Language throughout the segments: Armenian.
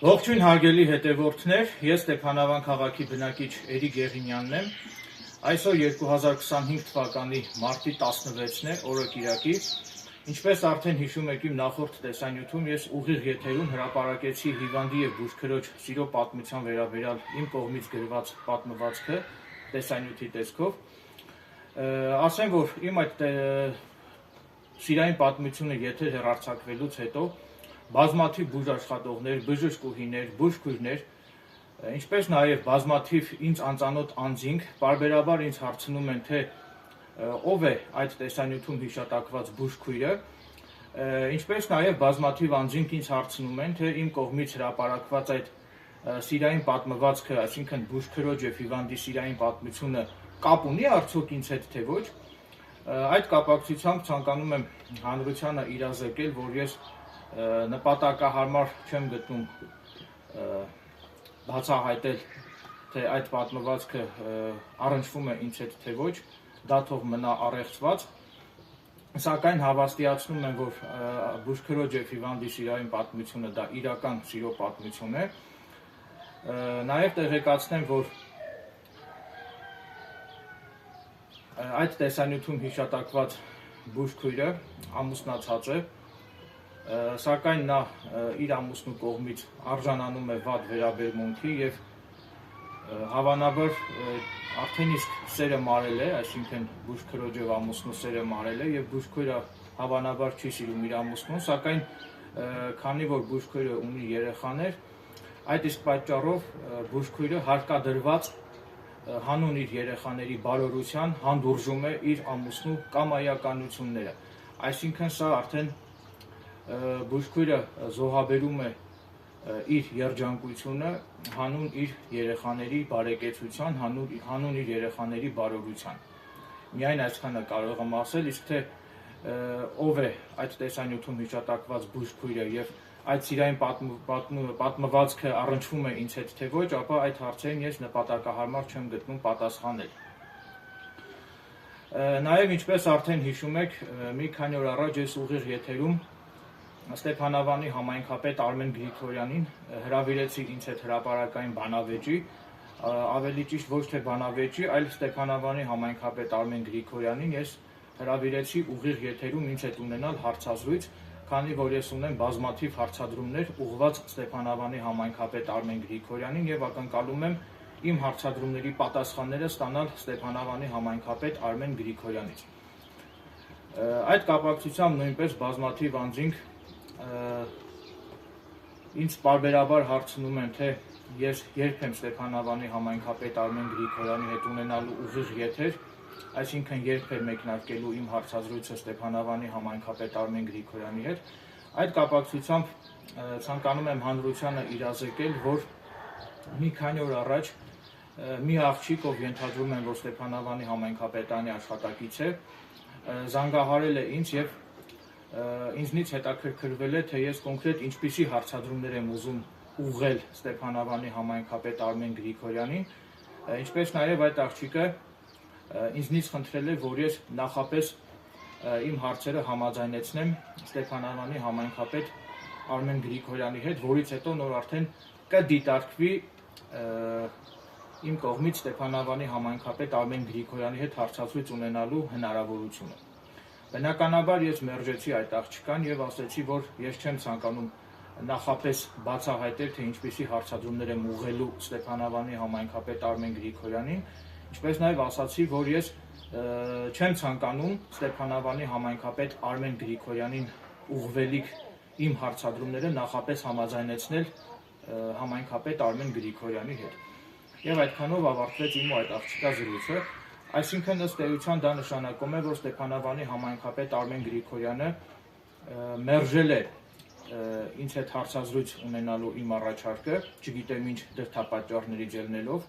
Ողջույն հարգելի հետևորդներ, ես Ստեփանավան քաղաքի բնակիչ Էրիկ Եղինյանն եմ։ Այսօր 2025 թվականի մարտի 16-ն է, օրը կիրակի։ Ինչպես արդեն հիշում եք, իմ նախորդ տեսանյութում ես ուղիղ եթերում հրապարակեցի հիվանդի եւ բուժքրոջ սիրո պատմության վերաբերյալ իմ կողմից գրված պատմվածքը տեսանյութի տեսքով։ Ասեմ, որ իմ այդ սիրային պատմությունը եթեր հեռարձակվելուց հետո բազմաթիվ բուժաշխատողներ, բժշկուհիներ, բուժքույրներ, ինչպես նաև բազմաթիվ ինձ անծանոթ անձինք պարբերաբար ինձ հարցնում են, թե ով է այդ տեսանյութում հիշատակված բուժքույրը, ինչպես նաև բազմաթիվ անձինք ինձ հարցնում են, թե իմ կողմից հրապարակված այդ սիրային պատմվածքը, այսինքն բուժքրոջ եւ հիվանդի սիրային պատմությունը կապ ունի արդյոք ինձ հետ, թե ոչ։ Այդ կապակցությամբ ցանկանում եմ հանրությանը իրազեկել, որ ես նպատակահարմար չեմ գտնում բացահայտել, թե այդ պատմվածքը առնչվում է ինձ հետ, թե ոչ, դա թող մնա առեղծված, սակայն հավաստիացնում եմ, որ բուժքրոջ եւ հիվանդի սիրային պատմությունը դա իրական սիրո պատմություն է, նաեւ տեղեկացնեմ, որ այդ տեսանյութում հիշատակված բուժքույրը ամուսնացած է, սակայն նա իր ամուսնու կողմից արժանանում է վատ վերաբերմունքի եւ հավանաբար արդեն իսկ սերը մարել է, այսինքն բուժքրոջ եւ ամուսնու սերը մարել է եւ բուժքույրը հավանաբար չի սիրում իր ամուսնուն, սակայն քանի որ բուժքույրը ունի երեխաներ, այդ իսկ պատճառով բուժքույրը հարկադրված հանուն իր երեխաների բարօրության հանդուրժում է իր ամուսնու կամայականությունները, այսինքն սա արդեն բուժքույրը զոհաբերում է իր երջանկությունը հանուն իր երեխաների բարեկեցության, հանուն իր երեխաների բարօրության։ Միայն այսքանը կարող եմ ասել, իսկ թե ով է այդ տեսանյութում հիշատակված բուժքույրը եւ այդ սիրային պատմվածքը առնչվում է ինձ հետ, թե ոչ, ապա այդ հարցերին ես նպատակահարմար չեմ գտնում պատասխանել։ Նաեւ ինչպես արդեն հիշում եք, մի քանի օր առաջ ես ուղիղ եթերում Ստեփանավանի համայնքապետ Արմեն Գրիգորյանին հրավիրեցի ինձ հետ հրապարակային բանավեճի, ավելի ճիշտ ոչ թե բանավեճի, այլ Ստեփանավանի համայնքապետ Արմեն Գրիգորյանին ես հրավիրեցի ուղիղ եթերում ինձ հետ ունենալ հարցազրույց, քանի որ ես ունեմ բազմաթիվ հարցադրումներ ուղղված Ստեփանավանի համայնքապետ Արմեն Գրիգորյանին եւ ակնկալում եմ իմ հարցադրումների պատասխանները ստանալ Ստեփանավանի համայնքապետ Արմեն Գրիգորյանից։ Այդ կապակցությամբ նույնպես բազմաթիվ անձինք ինձ պարբերաբար հարցնում են, թե ես երբ եմ Ստեփանավանի համայնքապետ Արմեն Գրիգորյանի հետ ունենալու ուղիղ եթեր, այսինքն երբ է մեկնարկելու իմ հարցազրույցը Ստեփանավանի համայնքապետ Արմեն Գրիգորյանի հետ, այդ կապակցությամբ ցանկանում եմ հանրությանը իրազեկել, որ մի քանի օր առաջ մի աղջիկ, ով ենթադրում եմ, որ Ստեփանավանի համայնքապետարանի աշխատակից է, զանգահարել է ինձ եւ ինձնից հետաքրքրվել է, թե ես կոնկրետ ինչպիսի հարցադրումներ եմ ուզում ուղղել Ստեփանավանի համայնքապետ Արմեն Գրիգորյանին, ինչպես նաև այդ աղջիկը ինձնից խնդրել է, որ ես նախապես իմ հարցերը համաձայնեցնեմ Ստեփանավանի համայնքապետ Արմեն Գրիգորյանի հետ, որից հետո նոր արդեն կդիտարկվի իմ կողմից Ստեփանավանի համայնքապետ Արմեն Գրիգորյանի հետ հարցազրույց ունենալու հնարավորությունը։ Բնականաբար ես մերժեցի այդ աղջկան եւ ասեցի, որ ես չեմ ցանկանում նախապես բացահայտել, թե ինչպիսի հարցադրումներ եմ ուղղելու Ստեփանավանի համայնքապետ Արմեն Գրիգորյանին, ինչպես նաեւ ասացի, որ ես չեմ ցանկանում Ստեփանավանի համայնքապետ Արմեն Գրիգորյանին ուղղվելիք իմ հարցադրումները նախապես համաձայնեցնել համայնքապետ Արմեն Գրիգորյանի հետ։ Եվ այդքանով ավարտվեց իմ ու այդ աղջկա զրույցը։ Այսինքն ըստ էության դա նշանակում է, որ Ստեփանավանի համայնքապետ Արմեն Գրիգորյանը մերժել է ինձ հետ հարցազրույց ունենալու իմ առաջարկը, չգիտեմ ինչ դրդապատճառներից ելնելով։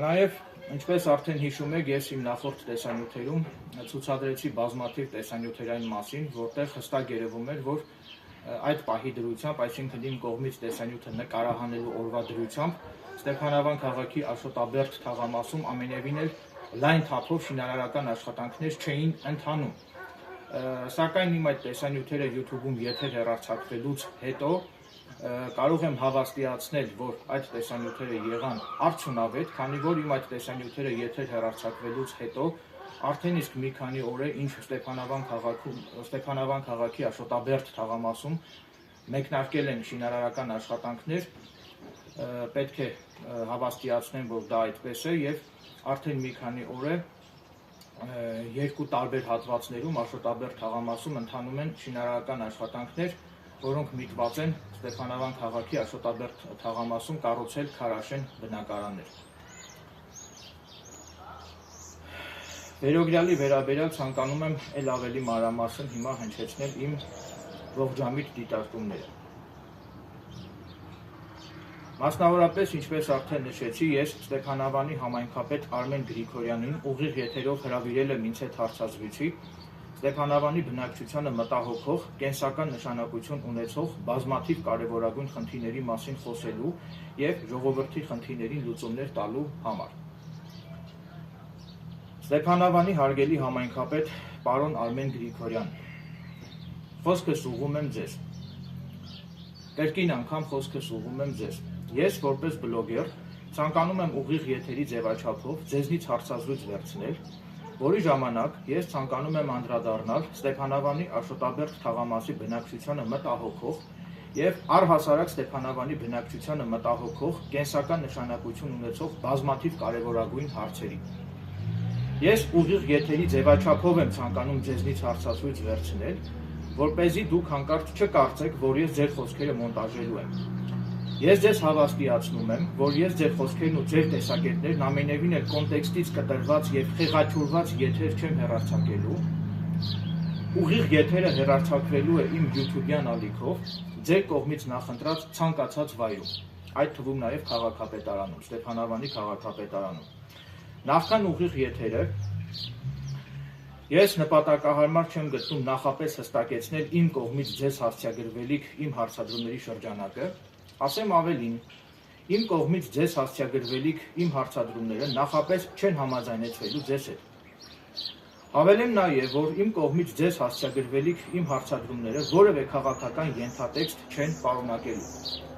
Նաև, ինչպես արդեն հիշում եք, ես իմ նախորդ տեսանյութերում ցուցադրեցի բազմաթիվ տեսանյութերային մասին, որտեղ հստակ երևում էր, որ այդ պահի դրությամբ, այսինքն իմ կողմից տեսանյութը նկարահանելու օրվա դրությամբ Ստեփանավան քաղաքի Աշոտաբերդ թաղամասում ամենևին էլ լայն թափով շինարարական աշխատանքներ չէին ընթանում։ Սակայն իմ այդ տեսանյութերը YouTube-ում եթեր հեռարձակվելուց հետո կարող եմ հավաստիացնել, որ այդ տեսանյութերը եղան արդյունավետ, քանի որ իմ այդ տեսանյութերը եթեր հեռարձակվելուց հետո արդեն իսկ մի քանի օր է, ինչ Ստեփանավան քաղաքի Աշոտաբերդ թաղամասում մեկնարկել են շինարարական աշխատանքներ, պետք է հավաստիացնեմ, որ դա այդպես է, եւ արդեն մի քանի օր է երկու տարբեր հատվածներում Աշոտաբերդ թաղամասում ընթանում են շինարարական աշխատանքներ, որոնք միտված են Ստեփանավան քաղաքի Աշոտաբերդ թաղամասում կառուցել քարաշեն բնակարաններ։ Վերոգրյալի վերաբերյալ ցանկանում եմ ել ավելի մանրամասն հիմա հնչեցնել իմ ողջամիտ դիտարկումները։ Մասնավորապես, ինչպես արդեն նշեցի, ես Ստեփանավանի համայնքապետ Արմեն Գրիգորյանին ուղիղ եթերով հրավիրել եմ ինձ հետ հարցազրույցի Ստեփանավանի բնակչությանը մտահոգող, կենսական նշանակություն ունեցող բազմաթիվ կարևորագույն խնդիրների մասին խոսելու եւ ժողովրդի խնդիրներին լուծումներ տալու համար։ Ստեփանավանի հարգելի համայնքապետ պարոն Արմեն Գրիգորյան, խոսքս ուղղում եմ ձեզ։ Կրկին անգամ խոսքս ուղղում եմ ձեզ։ Ես որպես բլոգեր ցանկանում եմ ուղիղ եթերի ձևաչափով ձեզնից հարցազրույց վերցնել, որի ժամանակ ես ցանկանում եմ անդրադառնալ Ստեփանավանի Աշոտաբերդ թաղամասի բնակչությանը մտահոգող եւ առհասարակ Ստեփանավանի բնակչությանը մտահոգող կենսական նշանակություն ունեցող բազմաթիվ կարևորագույն հարցերի։ Ես ուղիղ եթերի ձևաչափով եմ ցանկանում ձեզնից հարցազրույց վերցնել, որպեսզի դուք հանկարծ չկարծեք, որ ես ձեր խոսքերը մոնտաժելու եմ։ Ես ձեզ հավաստիացնում եմ, որ ես ձեր խոսքերն ու ձեր տեսակետներն ամենևին էլ կոնտեքստից կտրված եւ խեղաթյուրված եթեր չեմ հեռարձակելու։ Ուղիղ եթերը հեռարձակվելու է իմ YouTube-յան ալիքով, ձեր կողմից նախընտրած ցանկացած վայրում, այդ թվում նաեւ քաղաքապետարանում, Ստեփանավանի քաղաքապետարանում։ Նախքան ուղիղ եթերը ես նպատակահարմար չեմ գտնում նախապես հստակեցնել իմ կողմից ձեզ հասցեագրվելիք իմ հարցադրումների շրջանակը, ասեմ ավելին, իմ կողմից ձեզ հասցեագրվելիք իմ հարցադրումները նախապես չեն համաձայնեցվելու ձեզ հետ։ Հավելեմ նաև, որ իմ կողմից ձեզ հասցեագրվելիք իմ հարցադրումները որևէ քաղաքական ենթատեքստ չեն պարունակելու։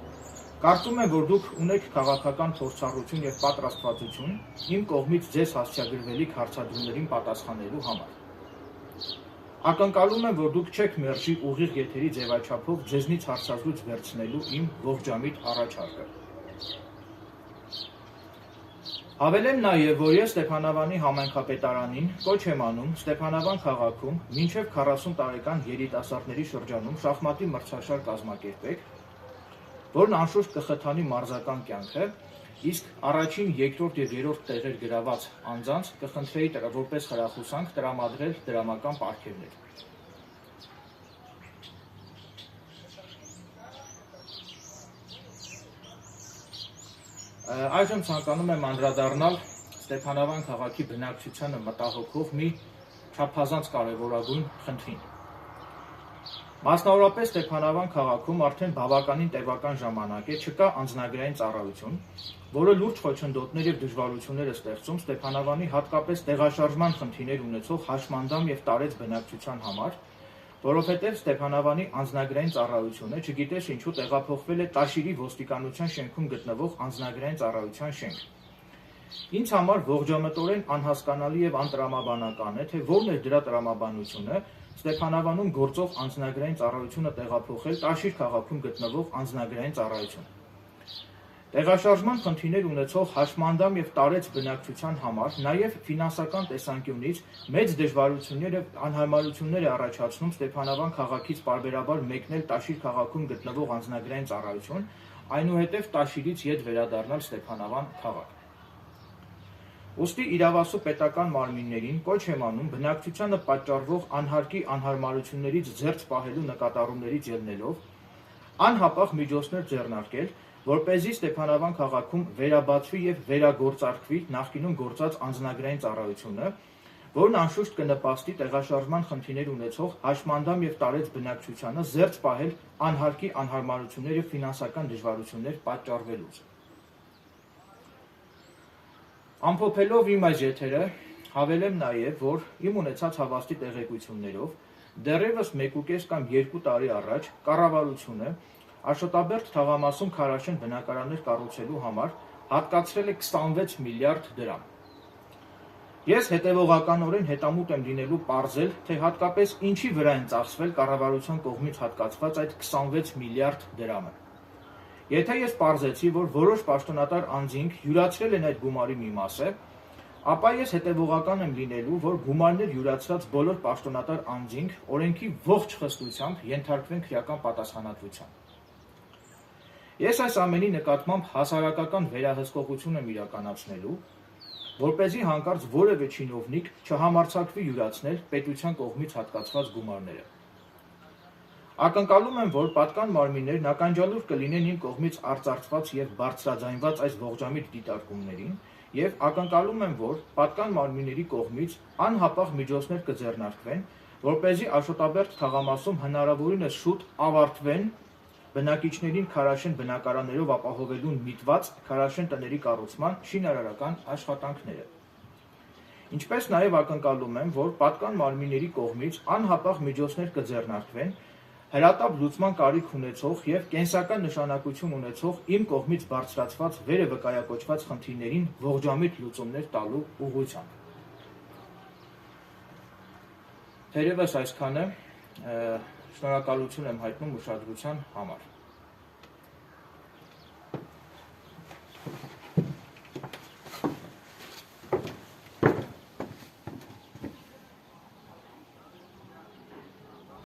Կարծում եմ, որ դուք ունեք քաղաքական փորձառություն եւ պատրաստվածություն իմ կողմից ձեզ հասցեագրվելիք հարցադրումներին պատասխանելու համար։ Ակնկալում եմ, որ դուք չեք մերժի ուղիղ եթերի ձևաչափով ձեզնից հարցազրույց վերցնելու իմ ողջամիտ առաջարկը։ Հավելեմ նաև, որ ես Ստեփանավանի համայնքապետարանին կոչ եմ անում Ստեփանավան քաղաքում մինչև 40 տարեկան երիտասարդների շրջանում շախմատի մրցաշար կազմակերպեք, որն անշուշտ կխթանի մարզական կյանքը, իսկ առաջին, երկրորդ եւ երրորդ տեղեր գրաված անձանց կխնդրեի որպես խրախուսանք տրամադրել դրամական պարգևներ։ Այժմ ցանկանում եմ անդրադառնալ Ստեփանավան քաղաքի բնակչությանը մտահոգող մի չափազանց կարևորագույն խնդրին։ Մասնավորապես Ստեփանավան քաղաքում արդեն բավականին տևական ժամանակ է չկա անձնագրային ծառայություն, որը լուրջ խոչընդոտներ եւ դժվարություններ է ստեղծում Ստեփանավանի հատկապես տեղաշարժման խնդիրներ ունեցող Հաշմանդամ եւ Տարեց բնակչության համար, որովհետեւ Ստեփանավանի անձնագրային ծառայությունը չգիտես ինչու տեղափոխվել է Տաշիրի ոստիկանության շենքում գտնվող անձնագրային ծառայության շենք։ Ինձ համար ողջամտորեն անհասկանալի եւ անտրամաբանական է, թե որն է դրա տրամաբանությունը Ստեփանավանում գործող անձնագրային ծառայությունը տեղափոխել Տաշիր քաղաքում գտնվող անձնագրային ծառայություն։ Տեղաշարժման խնդիրներ ունեցող Հաշմանդամ եւ Տարեց բնակչության համար նաեւ ֆինանսական տեսանկյունից մեծ դժվարություններ եւ անհարմարություններ է առաջացնում Ստեփանավան քաղաքից պարբերաբար մեկնել Տաշիր քաղաքում գտնվող անձնագրային ծառայություն, այնուհետեւ Տաշիրից ետ վերադառնալ Ստեփանավան քաղաք։ Ոստի իրավասու պետական մարմիններին կոչ եմ անում բնակչությանը պատճառվող անհարկի անհարմարություններից զերծ պահելու նկատառումներից ելնելով անհապաղ միջոցներ ձեռնարկել, որպեսզի Ստեփանավան քաղաքում վերաբացվի եւ վերագործարկվի նախկինում գործած անձնագրային ծառայությունը, որն անշուշտ կնպաստի տեղաշարժման խնդիրներ ունեցող Հաշմանդամ եւ Տարեց բնակչությանը զերծ պահել անհարկի անհարմարություններ եւ ֆինանսական դժվարություններ պատճառվելուց։ Ամփոփելով իմ այս եթերը, հավելեմ նաև, որ իմ ունեցած հավաստի տեղեկություններով դեռևս 1.5 կամ 2 տարի առաջ կառավարությունը Աշոտաբերդ թաղամասում քարաշեն բնակարաններ կառուցելու համար հատկացրել է 26 միլիարդ դրամ։ Ես հետևողականորեն հետամուտ եմ լինելու պարզել, թե հատկապես ինչի վրա են ծախսվել կառավարության կողմից հատկացված այդ 26 միլիարդ դրամը։ Եթե ես պարզեցի, որ որոշ պաշտոնատար անձինք յուրացրել են այդ գումարի մի մասը, ապա ես հետևողական եմ լինելու, որ գումարներ յուրացրած բոլոր պաշտոնատար անձինք օրենքի ողջ խստությամբ ենթարկվեն քրեական պատասխանատվության։ Ես այս ամենի նկատմամբ հասարակական վերահսկողություն եմ իրականացնելու, որպեսզի հանկարծ որևէ չինովնիկ չհամարձակվի յուրացնել պետության կողմից հատկացված գումարները։ Ակնկալում եմ, որ պատկան մարմիններն ականջալուր կլինեն իմ կողմից արծարծված և բարձրաձայնված այս ողջամիտ դիտարկումներին և ակնկալում եմ, որ պատկան մարմինների կողմից անհապաղ միջոցներ կձեռնարկվեն, որպեսզի Աշոտաբերդ թաղամասում հնարավորինս շուտ ավարտվեն բնակիչներին քարաշեն բնակարաններով ապահովելուն միտված քարաշեն տների կառուցման շինարարական աշխատանքները։ Ինչպես նաև ակնկալում եմ, որ պատկան մարմինների կողմից անհապաղ միջոցներ կձեռնարկվեն հրատապ լուծման կարիք ունեցող և կենսական նշանակություն ունեցող իմ կողմից բարձրացված վերը վկայակոչված խնդիրներին ողջամիտ լուծումներ տալու ուղղությամբ։ Թերևս այսքանը, շնորհակալություն եմ հայտնում ուշադրության համար։